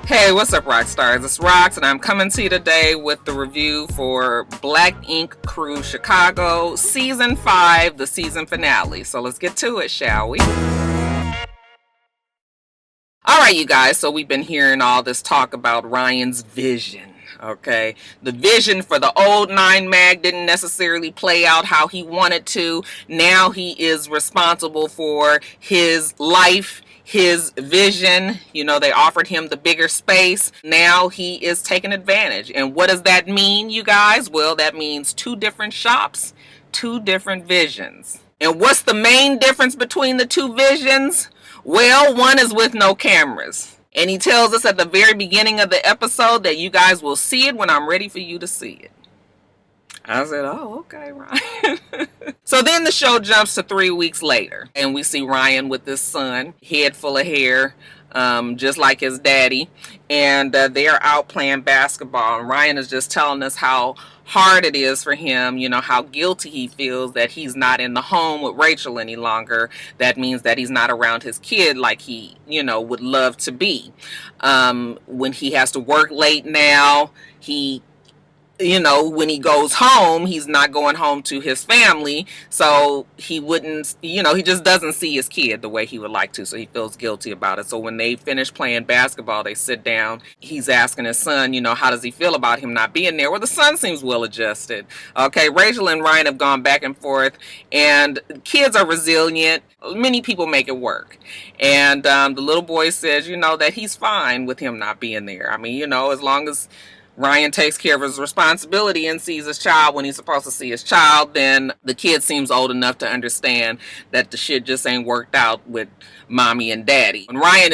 Hey, what's up, Roxstars? It's Rox, and I'm coming to you today with the review for Black Ink Crew Chicago Season 5, the season finale. So let's get to it, shall we? Alright, you guys, so we've been hearing all this talk about Ryan's vision. Okay, the vision for the old 9 mag didn't necessarily play out how he wanted to. Now he is responsible for his life, his vision. You know, they offered him the bigger space. Now he is taking advantage. And what does that mean, you guys? Well, that means 2 different shops, 2 different visions. And what's the main difference between the 2 visions? Well, one is with no cameras. And he tells us at the very beginning of the episode that you guys will see it when I'm ready for you to see it. I said, oh, okay, Ryan. So then the show jumps to 3 weeks later. And we see Ryan with his son, head full of hair, just like his daddy. And they are out playing basketball. And Ryan is just telling us how hard it is for him, you know, how guilty he feels that he's not in the home with Rachel any longer. That means that he's not around his kid like he, you know, would love to be. When he has to work late now, you know, when he goes home, he's not going home to his family, so he wouldn't, you know, he just doesn't see his kid the way he would like to, so he feels guilty about it. So when they finish playing basketball, they sit down, he's asking his son, you know, how does he feel about him not being there? Well, the son seems well adjusted. Okay, Rachel and Ryan have gone back and forth, and kids are resilient. Many people make it work. And the little boy says, you know, that he's fine with him not being there. I mean, you know, as long as Ryan takes care of his responsibility and sees his child when he's supposed to see his child, then the kid seems old enough to understand that the shit just ain't worked out with mommy and daddy. And Ryan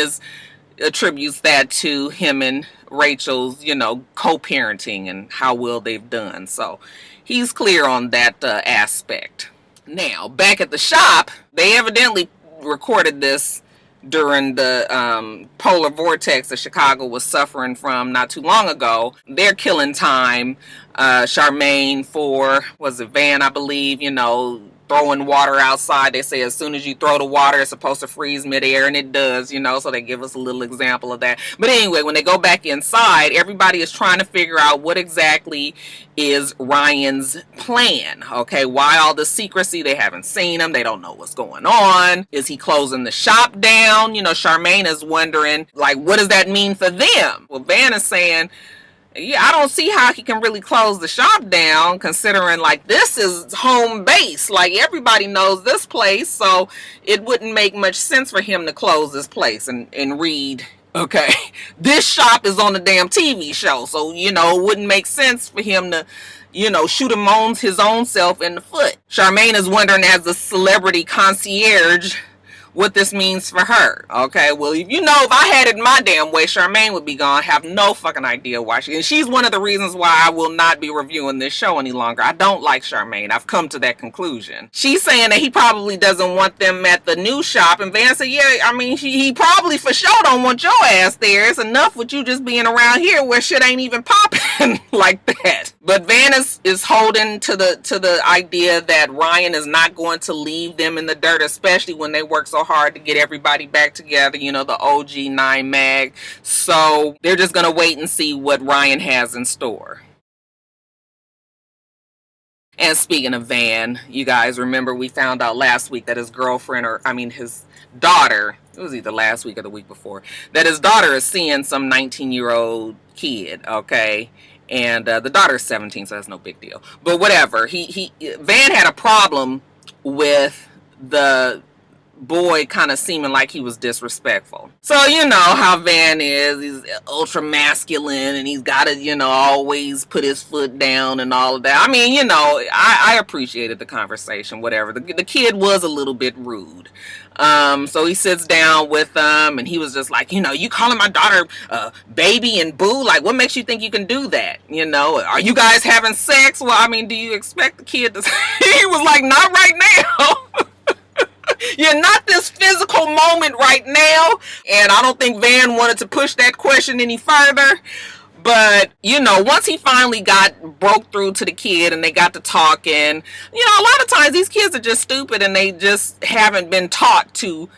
attributes that to him and Rachel's, you know, co-parenting and how well they've done. So he's clear on that aspect. Now, back at the shop, they evidently recorded this during the polar vortex that Chicago was suffering from not too long ago. They're killing time. Charmaine for, was it Van, I believe, you know, throwing water outside. They say as soon as you throw the water, it's supposed to freeze midair, and it does, you know, so they give us a little example of that. But anyway, when they go back inside, everybody is trying to figure out what exactly is Ryan's plan. Okay, why all the secrecy? They haven't seen him. They don't know what's going on. Is he closing the shop down? You know, Charmaine is wondering, like, what does that mean for them? Well, Van is saying, yeah, I don't see how he can really close the shop down, considering like this is home base. Like everybody knows this place, so it wouldn't make much sense for him to close this place and read, okay, this shop is on the damn TV show. So, you know, it wouldn't make sense for him to, you know, shoot his own self in the foot. Charmaine is wondering, as the celebrity concierge, what this means for her. Okay, well, you know, if I had it my damn way, Charmaine would be gone. Have no fucking idea why and she's one of the reasons why I will not be reviewing this show any longer. I don't like Charmaine. I've come to that conclusion. She's saying that he probably doesn't want them at the new shop, and Van said, yeah, I mean, he probably for sure don't want your ass there. It's enough with you just being around here where shit ain't even popping like that. But Van is holding to the idea that Ryan is not going to leave them in the dirt, especially when they work so hard to get everybody back together, you know, the OG 9 mag. So they're just gonna wait and see what Ryan has in store. And speaking of Van, you guys remember we found out last week that his girlfriend, his daughter, it was either last week or the week before, that his daughter is seeing some 19-year-old kid, okay? And the daughter's 17, so that's no big deal. But whatever, Van had a problem with the boy kind of seeming like he was disrespectful. So you know how Van is. He's ultra masculine and he's got to, you know, always put his foot down and all of that. I mean, you know, I appreciated the conversation, whatever. The kid was a little bit rude. So he sits down with them and he was just like, you know, you calling my daughter baby and boo? Like, what makes you think you can do that? You know, are you guys having sex? Well, I mean, do you expect the kid to he was like, not right now. You're not this physical moment right now. And I don't think Van wanted to push that question any further. But, you know, once he finally broke through to the kid and they got to talking, you know, a lot of times these kids are just stupid and they just haven't been taught to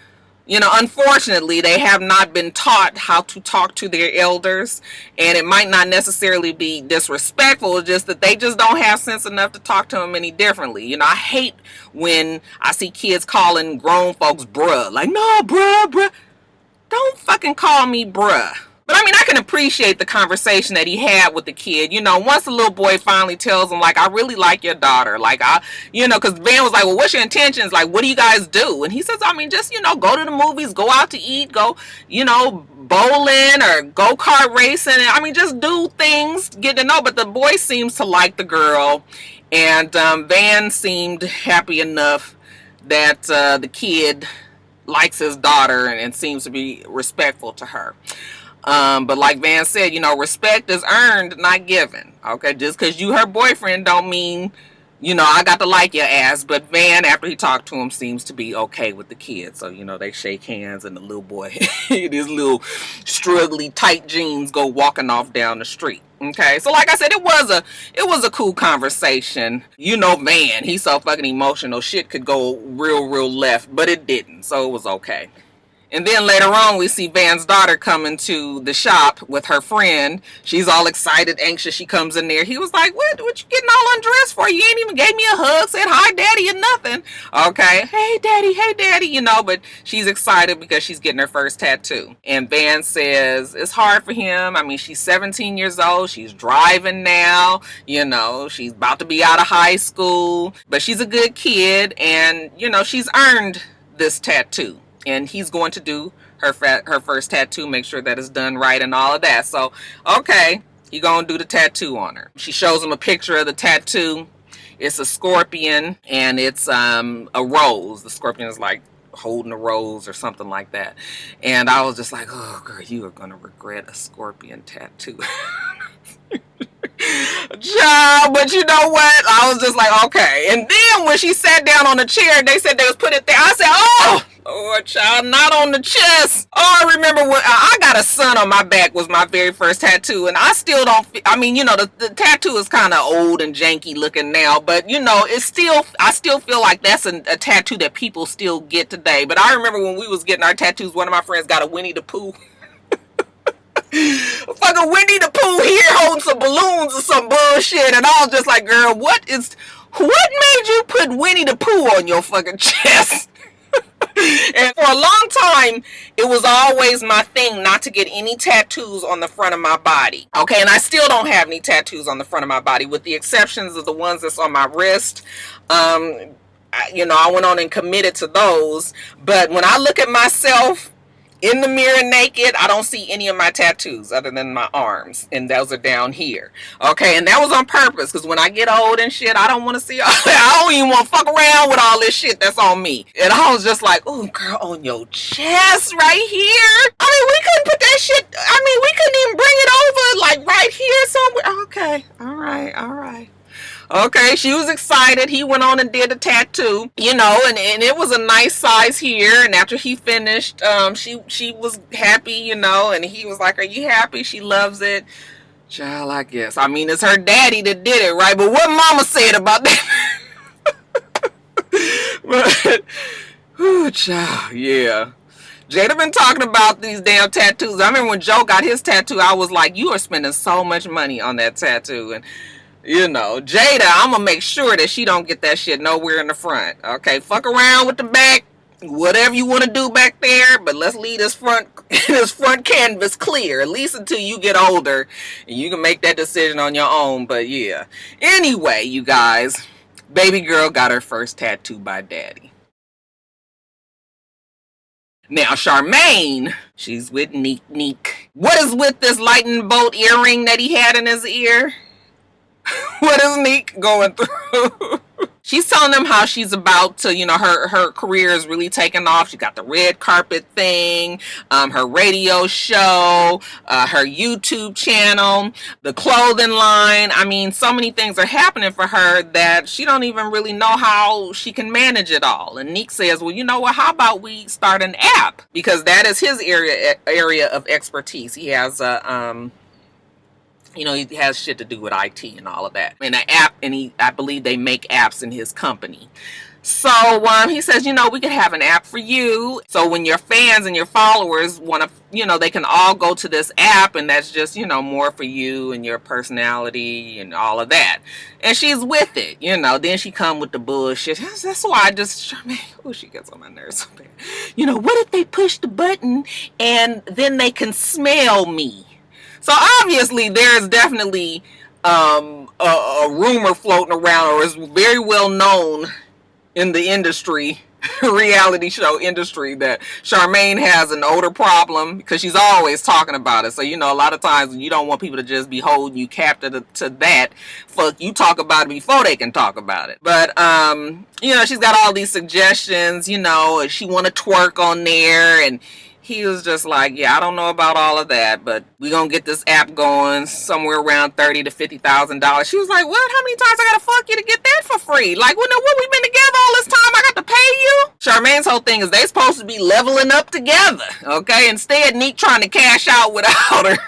You know, unfortunately, they have not been taught how to talk to their elders, and it might not necessarily be disrespectful, it's just that they just don't have sense enough to talk to them any differently. You know, I hate when I see kids calling grown folks bruh. Like, no, bruh. Don't fucking call me bruh. But I mean, I can appreciate the conversation that he had with the kid. You know, once the little boy finally tells him, like, I really like your daughter. Like, because Van was like, well, what's your intentions? Like, what do you guys do? And he says, I mean, just, go to the movies, go out to eat, go, bowling or go-kart racing. I mean, just do things, get to know. But the boy seems to like the girl. And Van seemed happy enough that the kid likes his daughter and seems to be respectful to her. But like Van said, respect is earned, not given. Okay, just because you her boyfriend don't mean, I got to like your ass. But Van, after he talked to him, seems to be okay with the kid. So, they shake hands and the little boy, his little struggly tight jeans go walking off down the street. Okay, so like I said, it was a cool conversation. Van, he's so fucking emotional. Shit could go real left, but it didn't. So it was okay. And then later on, we see Van's daughter coming to the shop with her friend. She's all excited, anxious. She comes in there. He was like, what you getting all undressed for? You ain't even gave me a hug, said hi, daddy, or nothing. Okay, hey, daddy, but she's excited because she's getting her first tattoo. And Van says it's hard for him. I mean, she's 17 years old. She's driving now. She's about to be out of high school. But she's a good kid. And, she's earned this tattoo. And he's going to do her first tattoo, make sure that it's done right and all of that. So, okay, he's going to do the tattoo on her. She shows him a picture of the tattoo. It's a scorpion, and it's a rose. The scorpion is like holding a rose or something like that. And I was just like, oh, girl, you are going to regret a scorpion tattoo. Child, but you know what? I was just like, okay. And then when she sat down on the chair, they said they was putting it there. I said, oh, Lord, child, not on the chest. Oh, I remember when I got a sun on my back was my very first tattoo. And I still don't, the tattoo is kind of old and janky looking now. But, I still feel like that's a tattoo that people still get today. But I remember when we was getting our tattoos, one of my friends got a Winnie the Pooh. Fucking Winnie the Pooh here holding some balloons or some bullshit, and I was just like, girl, what made you put Winnie the Pooh on your fucking chest? And for a long time, it was always my thing not to get any tattoos on the front of my body. Okay, and I still don't have any tattoos on the front of my body, with the exceptions of the ones that's on my wrist. I went on and committed to those, but when I look at myself in the mirror naked, I don't see any of my tattoos other than my arms, and those are down here. Okay, and that was on purpose, because when I get old and shit, I don't want to see all that. I don't even want to fuck around with all this shit that's on me. And I was just like, oh, girl, on your chest right here. I mean, we couldn't put that shit, we couldn't even bring it over, like, right here somewhere. Okay, all right. Okay, she was excited. He went on and did a tattoo, and it was a nice size here. And after he finished, she was happy, and he was like, are you happy? She loves it. Child, I guess. I mean, it's her daddy that did it, right? But what mama said about that? But, whew, child, yeah. Jada been talking about these damn tattoos. I remember when Joe got his tattoo, I was like, you are spending so much money on that tattoo. And Jada, I'm gonna make sure that she don't get that shit nowhere in the front. Okay, fuck around with the back, whatever you want to do back there, but let's leave this front canvas clear, at least until you get older and you can make that decision on your own. But yeah, anyway, you guys, baby girl got her first tattoo by daddy. Now, Charmaine, she's with Neek. What is with this lightning bolt earring that he had in his ear? What is Neek going through? She's telling them how she's about to, her career is really taking off. She got the red carpet thing, her radio show, her YouTube channel, the clothing line. I mean, so many things are happening for her that she don't even really know how she can manage it all. And Neek says, well, you know what? How about we start an app? Because that is his area of expertise. He has a he has shit to do with IT and all of that. And an app, and I believe they make apps in his company. So he says, we could have an app for you. So when your fans and your followers want to, they can all go to this app, and that's just, more for you and your personality and all of that. And she's with it, Then she come with the bullshit. That's why she gets on my nerves so bad. What if they push the button and then they can smell me? So obviously there's definitely a rumor floating around, or is very well known in the industry, reality show industry, that Charmaine has an odor problem, because she's always talking about it. So, a lot of times you don't want people to just be holding you captive to that. Fuck, you talk about it before they can talk about it. But, she's got all these suggestions, she want to twerk on there, and he was just like, yeah, I don't know about all of that, but we're going to get this app going somewhere around $30,000 to $50,000. She was like, what? How many times I got to fuck you to get that for free? Like, what, we've been together all this time, I got to pay you? Charmaine's whole thing is they supposed to be leveling up together, okay? Instead, Neek trying to cash out without her.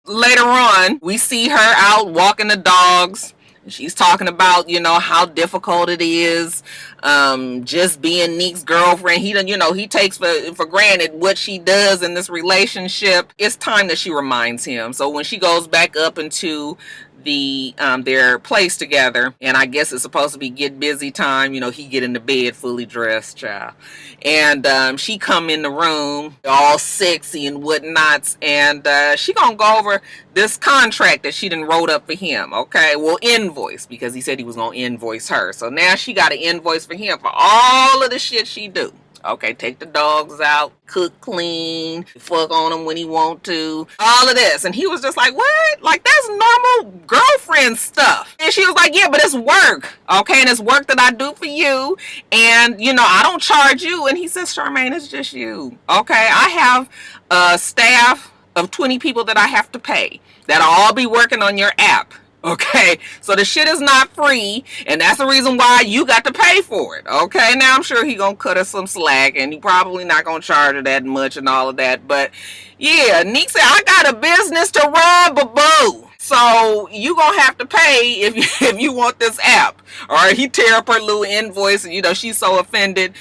Later on, we see her out walking the dogs. She's talking about, how difficult it is, just being Neek's girlfriend. He takes for granted what she does in this relationship. It's time that she reminds him. So when she goes back up into their place together, and I guess it's supposed to be get busy time, he get in the bed fully dressed, child, and she come in the room all sexy and whatnots, and she gonna go over this contract that she done wrote up for him. Okay, well, invoice, because he said he was gonna invoice her. So now she got an invoice for him for all of the shit she do. Okay, take the dogs out, cook clean, fuck on him when he want to, all of this. And he was just like, what? Like, that's normal girlfriend stuff. And she was like, yeah, but it's work, okay? And it's work that I do for you, and, I don't charge you. And he says, Charmaine, it's just you, okay? I have a staff of 20 people that I have to pay that'll all be working on your app. Okay, so the shit is not free, and that's the reason why you got to pay for it. Okay, now I'm sure he gonna cut her some slack, and he probably not gonna charge her that much and all of that. But yeah, Neek said, I got a business to run, boo. So you gonna have to pay if you want this app. All right, he tear up her little invoice, and she's so offended.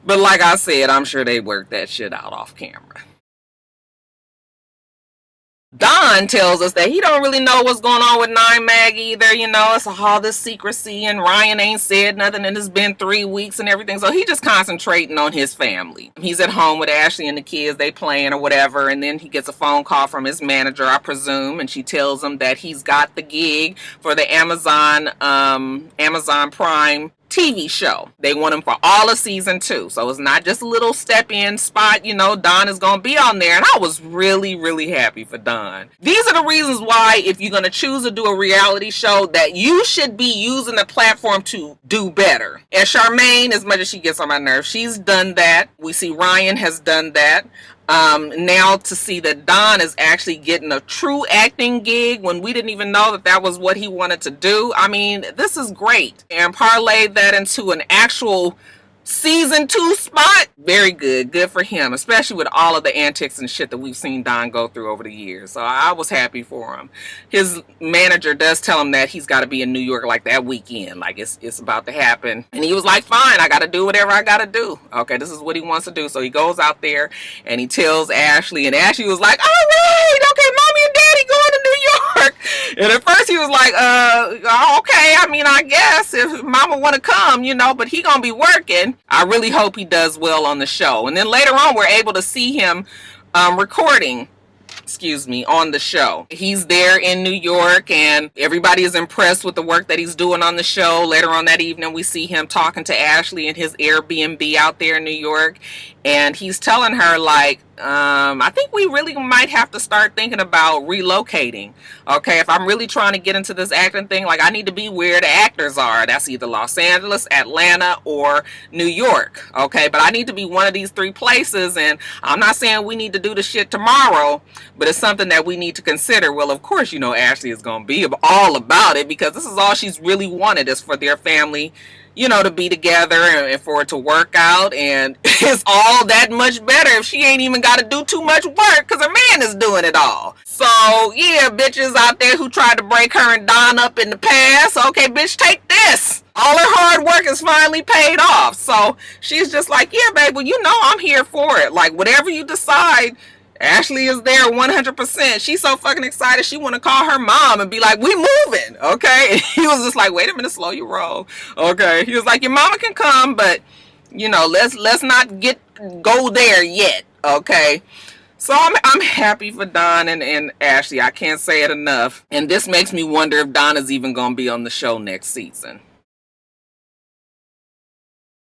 But like I said, I'm sure they worked that shit out off camera. Don tells us that he don't really know what's going on with 9mag either. It's all this secrecy, and Ryan ain't said nothing, and it's been 3 weeks and everything. So he just concentrating on his family. He's at home with Ashley and the kids, they playing or whatever, and then he gets a phone call from his manager, I presume, and she tells him that he's got the gig for the Amazon Prime TV show. They want him for all of season 2. So it's not just a little step-in spot. Don is going to be on there. And I was really, really happy for Don. These are the reasons why, if you're going to choose to do a reality show, that you should be using the platform to do better. And Charmaine, as much as she gets on my nerves, she's done that. We see Ryan has done that. Now to see that Don is actually getting a true acting gig when we didn't even know that was what he wanted to do. I mean, this is great. And parlay that into an actual season 2 spot. Very good. Good for him, especially with all of the antics and shit that we've seen Don go through over the years. So I was happy for him. His manager does tell him that he's got to be in New York like that weekend. Like it's about to happen. And he was like, fine, I got to do whatever I got to do. Okay, this is what he wants to do. So he goes out there and he tells Ashley, and Ashley was like, all right, okay, mommy and daddy going to New York. And at first he was like, okay, I mean, I guess if mama want to come, but he gonna be working. I really hope he does well on the show. And then later on, we're able to see him recording on the show. He's there in New York, and everybody is impressed with the work that he's doing on the show. Later on that evening, we see him talking to Ashley in his Airbnb out there in New York, and he's telling her, like, I think we really might have to start thinking about relocating. Okay, if I'm really trying to get into this acting thing, like, I need to be where the actors are. That's either Los Angeles, Atlanta, or New York. Okay, but I need to be one of these 3 places, and I'm not saying we need to do the shit tomorrow, but it's something that we need to consider. Well, of course, Ashley is going to be all about it, because this is all she's really wanted, is for their family, to be together and for it to work out. And it's all that much better if she ain't even got to do too much work, because her man is doing it all. So, yeah, bitches out there who tried to break her and Don up in the past, okay, bitch, take this. All her hard work is finally paid off. So she's just like, yeah, babe, well, you know I'm here for it. Like, whatever you decide, Ashley is there 100%. She's so fucking excited. She want to call her mom and be like, we moving, okay? And he was just like, wait a minute, slow your roll, okay? He was like, your mama can come, but, you know, let's not go there yet, okay? So I'm happy for Don and Ashley. I can't say it enough. And this makes me wonder if Don is even going to be on the show next season.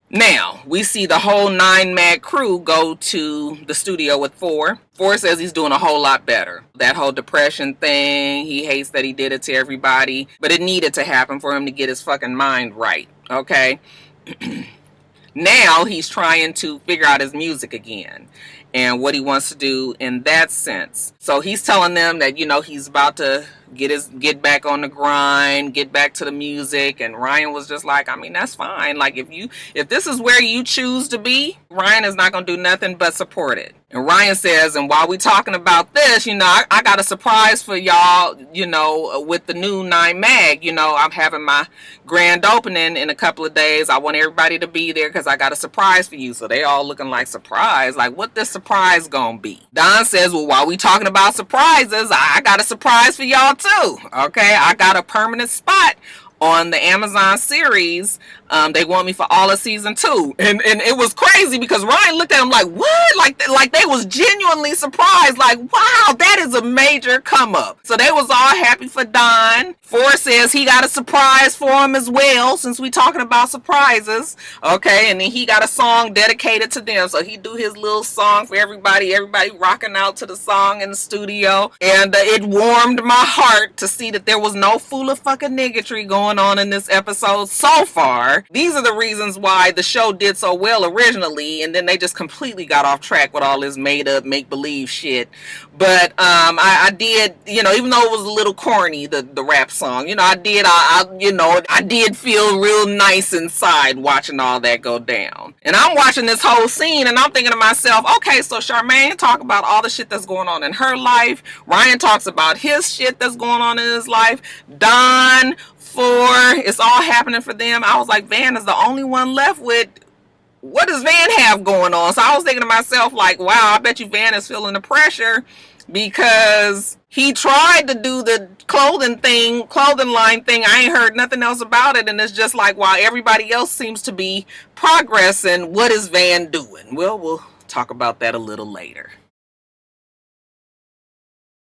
Now, we see the whole 9 Mag crew go to the studio with 4. 4 says he's doing a whole lot better. That whole depression thing, he hates that he did it to everybody, but it needed to happen for him to get his fucking mind right, okay? Now he's trying to figure out his music again and what he wants to do in that sense. So he's telling them that, you know, he's about to get back on the grind, get back to the music. And Ryan was just like, I mean, that's fine. Like, if this is where you choose to be, Ryan is not going to do nothing but support it. And Ryan says, and while we talking about this, you know, I got a surprise for y'all, you know, with the new 9 Mag. You know, I'm having my grand opening in a couple of days. I want everybody to be there because I got a surprise for you. So they all looking like surprise. Like, what this surprise gonna be? Don says, well, while we talking about surprises, I got a surprise for y'all too. Okay, I got a permanent spot on the Amazon series. They want me for all of season 2, and it was crazy because Ryan looked at him like, what? Like they was genuinely surprised, like, wow, that is a major come up. So they was all happy for Don. 4 says he got a surprise for him as well, since we talking about surprises, okay? And then he got a song dedicated to them, so he do his little song for everybody rocking out to the song in the studio. And it warmed my heart to see that there was no fool of fucking niggatry going on in this episode so far. These are the reasons why the show did so well originally, and then they just completely got off track with all this made up make-believe shit. But I did, you know, even though it was a little corny, the rap song, you know, I did feel real nice inside watching all that go down. And I'm watching this whole scene and I'm thinking to myself, okay, so Charmaine talk about all the shit that's going on in her life. Ryan talks about his shit that's going on in his life. Don, 4, it's all happening for them. I was like, Van is the only one left with, what does Van have going on? So I was thinking to myself, like, wow, I bet you Van is feeling the pressure because he tried to do the clothing line thing. I ain't heard nothing else about it. And it's just like, while everybody else seems to be progressing, what is Van doing? Well, we'll talk about that a little later.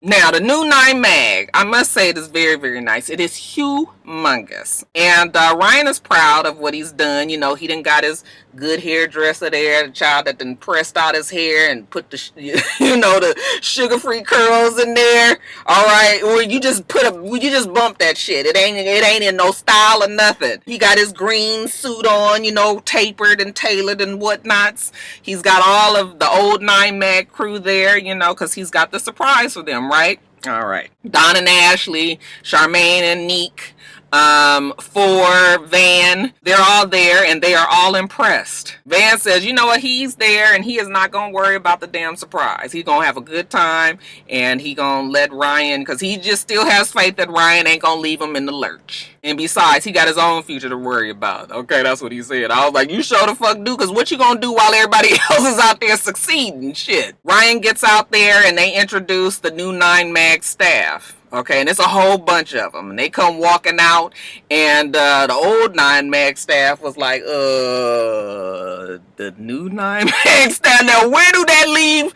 Now, the new 9 Mag, I must say it is very, very nice. It is humongous. And Ryan is proud of what he's done. You know, he done got his good hairdresser there, the child that done pressed out his hair and put the, you know, the sugar-free curls in there. All right, or you just bump that shit. It ain't in no style or nothing. He got his green suit on, you know, tapered and tailored and whatnots. He's got all of the old 9 Mag crew there, you know, because he's got the surprise for them, right? All right. Don and Ashley, Charmaine and Neek, 4, Van, they're all there and they are all impressed. Van says, you know what, he's there and he is not going to worry about the damn surprise. He's going to have a good time and he going to let Ryan, because he just still has faith that Ryan ain't going to leave him in the lurch. And besides, he got his own future to worry about. Okay, that's what he said. I was like, you sure the fuck do, because what you going to do while everybody else is out there succeeding? Shit. Ryan gets out there and they introduce the new 9 Mag staff. Okay, and it's a whole bunch of them. And they come walking out, and the old 9 Mag staff was like, the new 9 Mag staff? Now, where do that leave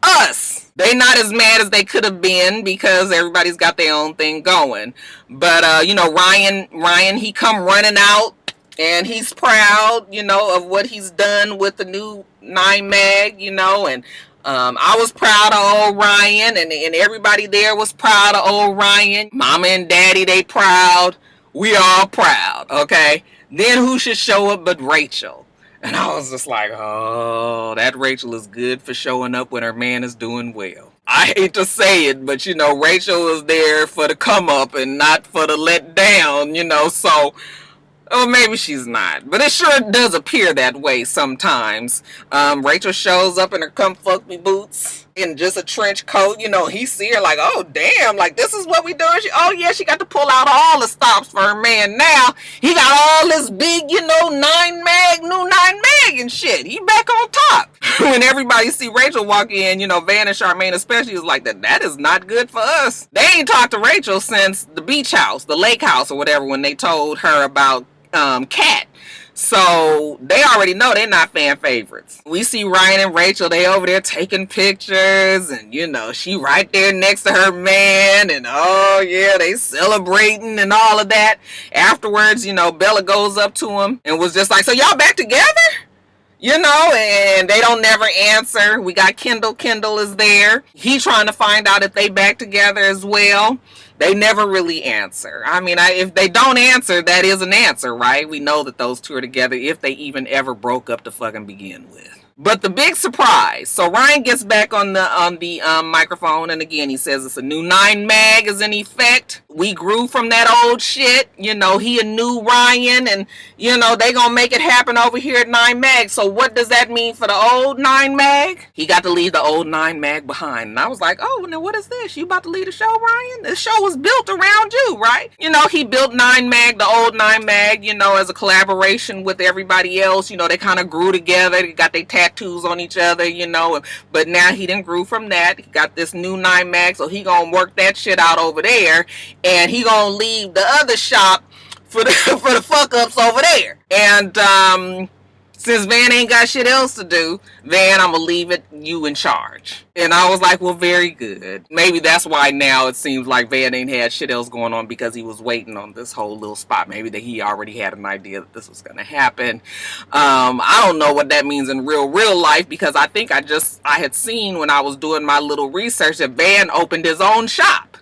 us? They not as mad as they could have been because everybody's got their own thing going. But, you know, Ryan, he come running out, and he's proud, you know, of what he's done with the new 9 Mag, you know, and I was proud of old Ryan, and everybody there was proud of old Ryan. Mama and Daddy, they proud. We all proud, okay? Then who should show up but Rachel? And I was just like, oh, that Rachel is good for showing up when her man is doing well. I hate to say it, but, you know, Rachel is there for the come up and not for the let down, you know, so Oh, maybe she's not, but it sure does appear that way sometimes. Rachel shows up in her come fuck me boots in just a trench coat. You know, he see her like, oh damn, like this is what we doing. Oh yeah, she got to pull out all the stops for her man. Now he got all this big, you know, new 9 mag and shit. He back on top. When everybody see Rachel walk in, you know, Van and Charmaine especially is like that is not good for us. They ain't talked to Rachel since the beach house, the lake house or whatever, when they told her about Cat. So they already know they're not fan favorites. We see Ryan and Rachel, they over there taking pictures, and you know, she right there next to her man, and oh yeah, they celebrating and all of that. Afterwards, you know, Bella goes up to him and was just like, so y'all back together? You know, and they don't never answer. We got Kendall. Kendall is there. He trying to find out if they back together as well. They never really answer. I mean, if they don't answer, that is an answer, right? We know that those two are together if they even ever broke up to fucking begin with. But the big surprise, so Ryan gets back on the microphone, and again he says it's a new 9 mag is in effect. We grew from that old shit. You know, he a new Ryan, and you know they gonna make it happen over here at 9 mag. So what does that mean for the old 9 mag? He got to leave the old 9 mag behind, and I was like, oh, now what is this? You about to leave the show, Ryan? This show was built around you, right? You know, he built 9 mag, the old 9 mag, you know, as a collaboration with everybody else. You know, they kind of grew together. They got their tattoos on each other, you know, but now he didn't grew from that. He got this new 9 mag, so he gonna work that shit out over there, and he gonna leave the other shop for the for the fuck ups over there. And since Van ain't got shit else to do, Van, I'm gonna leave it you in charge. And I was like, well, very good. Maybe that's why now it seems like Van ain't had shit else going on, because he was waiting on this whole little spot. Maybe that he already had an idea that this was gonna happen. I don't know what that means in real life, because I think I had seen when I was doing my little research that Van opened his own shop.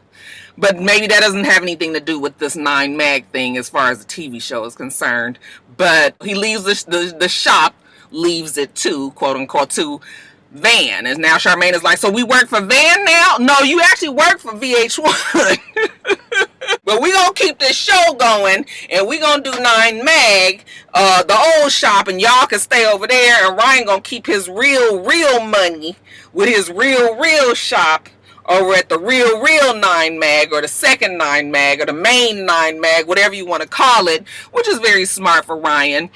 But maybe that doesn't have anything to do with this 9 mag thing as far as the TV show is concerned. But he leaves the shop, leaves it to, quote unquote, to Van. And now Charmaine is like, so we work for Van now? No, you actually work for VH1. But we gonna keep this show going, and we gonna do 9 mag, the old shop, and y'all can stay over there, and Ryan gonna keep his real money with his real shop over at the real 9 mag, or the second 9 mag, or the main 9 mag, whatever you want to call it, which is very smart for Ryan.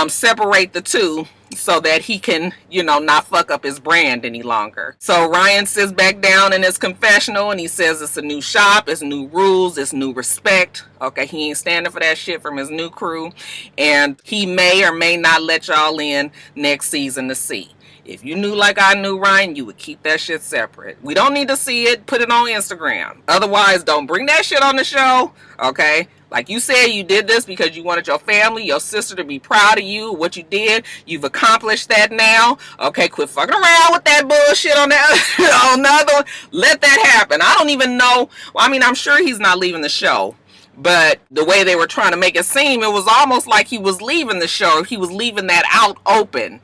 Separate the two so that he can, you know, not fuck up his brand any longer. So Ryan sits back down in his confessional, and he says it's a new shop, it's new rules, it's new respect. Okay, he ain't standing for that shit from his new crew, and he may or may not let y'all in next season to see. If you knew like I knew Ryan, you would keep that shit separate. We don't need to see it. Put it on Instagram. Otherwise, don't bring that shit on the show, okay? Like you said, you did this because you wanted your family, your sister to be proud of you, what you did. You've accomplished that now. Okay, quit fucking around with that bullshit on that on the other one. Let that happen. I don't even know. Well, I mean, I'm sure he's not leaving the show. But the way they were trying to make it seem, it was almost like he was leaving the show. He was leaving that out open.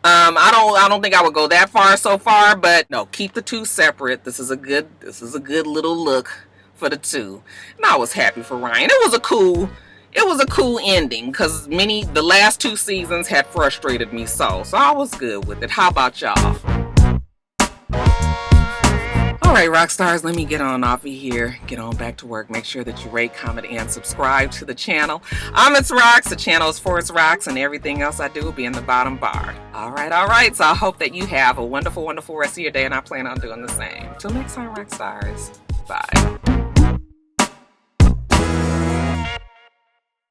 I don't think I would go that far so far, but no, keep the two separate. This is a good little look for the two. And I was happy for Ryan. It was a cool ending, because the last 2 seasons had frustrated me so I was good with it. How about y'all? Alright, Roxstars, let me get on off of here. Get on back to work. Make sure that you rate, comment, and subscribe to the channel. I'm itsrox. The channel is for itsrox, and everything else I do will be in the bottom bar. Alright. So I hope that you have a wonderful rest of your day, and I plan on doing the same. Till next time, Roxstars. Bye.